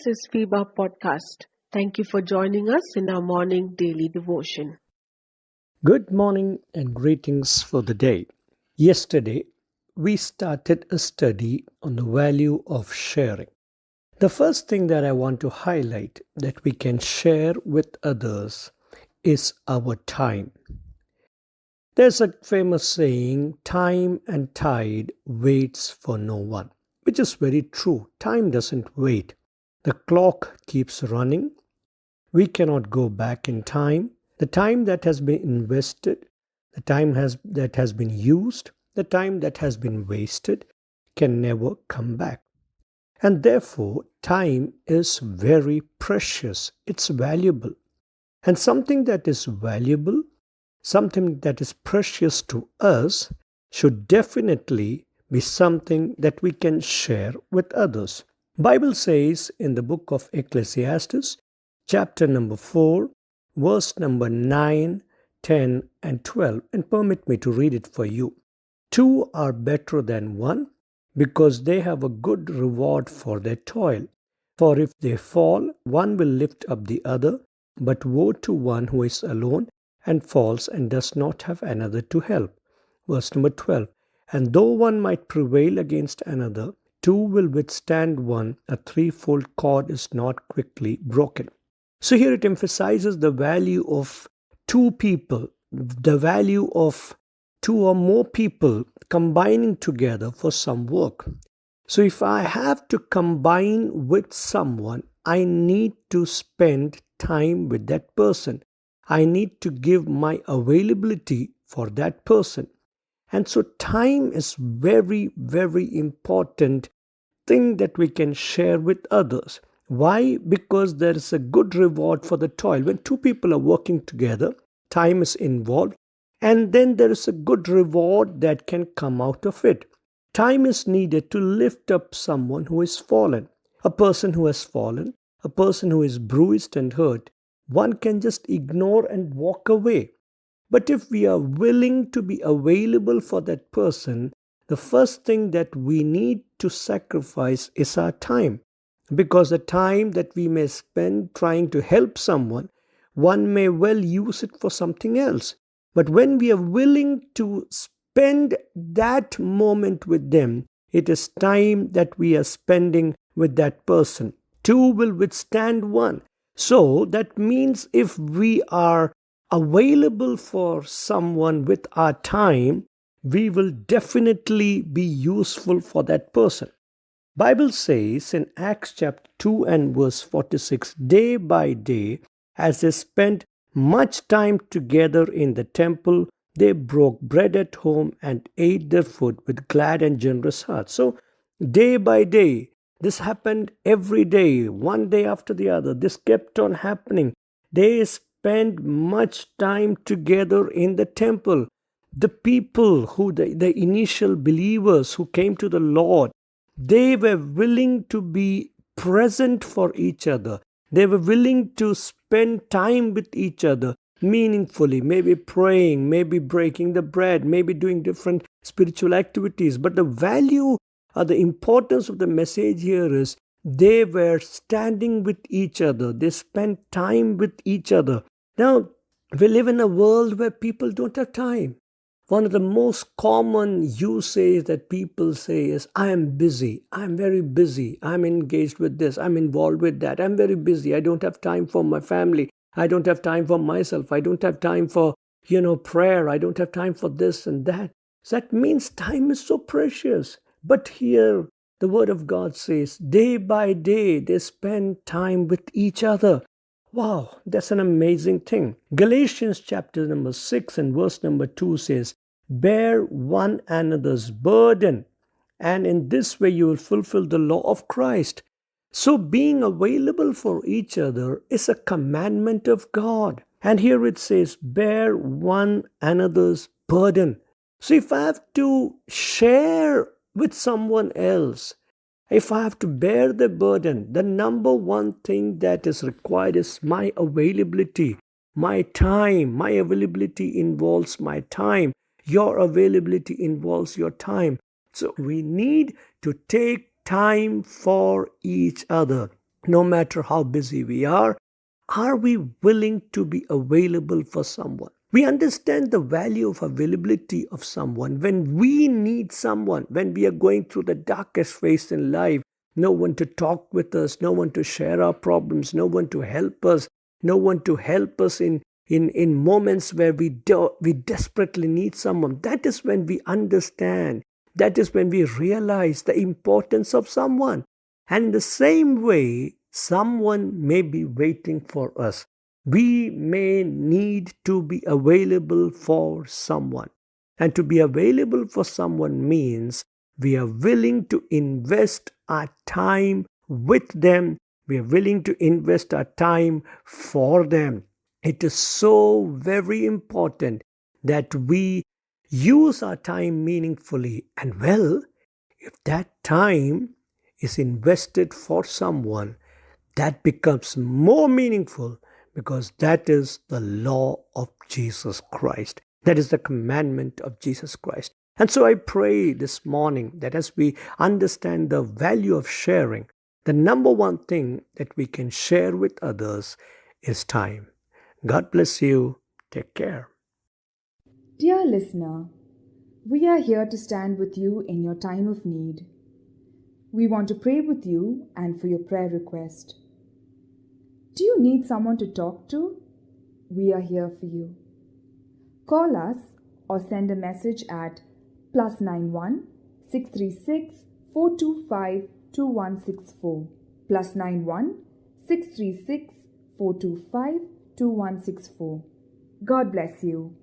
This is FIBA Podcast. Thank you for joining us in our morning daily devotion. Good morning and greetings for the day. Yesterday, we started a study on the value of sharing. The first thing that I want to highlight that we can share with others is our time. There's a famous saying, time and tide waits for no one, which is very true. Time doesn't wait. The clock keeps running. We cannot go back in time. The time that has been invested, that has been used, the time that has been wasted can never come back. And therefore, time is very precious. It's valuable. And something that is valuable, something that is precious to us, should definitely be something that we can share with others. Bible says in the book of Ecclesiastes, chapter number 4, verse number 9, 10, and 12, and permit me to read it for you. Two are better than one, because they have a good reward for their toil. For if they fall, one will lift up the other, but woe to one who is alone and falls and does not have another to help. Verse number 12, and though one might prevail against another, two will withstand one. A threefold cord is not quickly broken. So here it emphasizes the value of two people, the value of two or more people combining together for some work. So if I have to combine with someone, I need to spend time with that person. I need to give my availability for that person. And so time is very, very important thing that we can share with others. Why? Because there is a good reward for the toil. When two people are working together, time is involved, and then there is a good reward that can come out of it. Time is needed to lift up someone who is fallen, a person who has fallen, a person who is bruised and hurt. One can just ignore and walk away. But if we are willing to be available for that person, the first thing that we need to sacrifice is our time. Because the time that we may spend trying to help someone, one may well use it for something else. But when we are willing to spend that moment with them, it is time that we are spending with that person. Two will withstand one. So that means if we are available for someone with our time, we will definitely be useful for that person. Bible says in Acts chapter 2 and verse 46, day by day, as they spent much time together in the temple, they broke bread at home and ate their food with glad and generous hearts. So day by day, this happened every day, one day after the other. This kept on happening. They spent much time together in the temple. The people the initial believers who came to the Lord, they were willing to be present for each other. They were willing to spend time with each other meaningfully, maybe praying, maybe breaking the bread, maybe doing different spiritual activities. But the value or the importance of the message here is they were standing with each other. They spent time with each other. Now, we live in a world where people don't have time. One of the most common usage that people say is, I am busy. I'm very busy. I'm engaged with this. I'm involved with that. I'm very busy. I don't have time for my family. I don't have time for myself. I don't have time for, prayer. I don't have time for this and that. So that means time is so precious. But here, the word of God says, day by day, they spend time with each other. Wow, that's an amazing thing. Galatians chapter number 6 and verse number 2 says, bear one another's burden, and in this way you will fulfill the law of Christ. So being available for each other is a commandment of God. And here it says, bear one another's burden. So if I have to share with someone else, if I have to bear the burden, the number one thing that is required is my availability, my time. My availability involves my time. Your availability involves your time. So we need to take time for each other. no matter how busy we are we willing to be available for someone? We understand the value of availability of someone. When we need someone, when we are going through the darkest phase in life, no one to talk with us, no one to share our problems, no one to help us, no one to help us in moments where we desperately need someone. That is when we understand. That is when we realize the importance of someone. And in the same way, someone may be waiting for us. We may need to be available for someone. And to be available for someone means we are willing to invest our time with them. We are willing to invest our time for them. It is so very important that we use our time meaningfully. And well, if that time is invested for someone, that becomes more meaningful because that is the law of Jesus Christ. That is the commandment of Jesus Christ. And so I pray this morning that as we understand the value of sharing, the number one thing that we can share with others is time. God bless you. Take care. Dear listener, we are here to stand with you in your time of need. We want to pray with you and for your prayer request. Do you need someone to talk to? We are here for you. Call us or send a message at +91 636 425 2164 +91 636 425 2164. God bless you.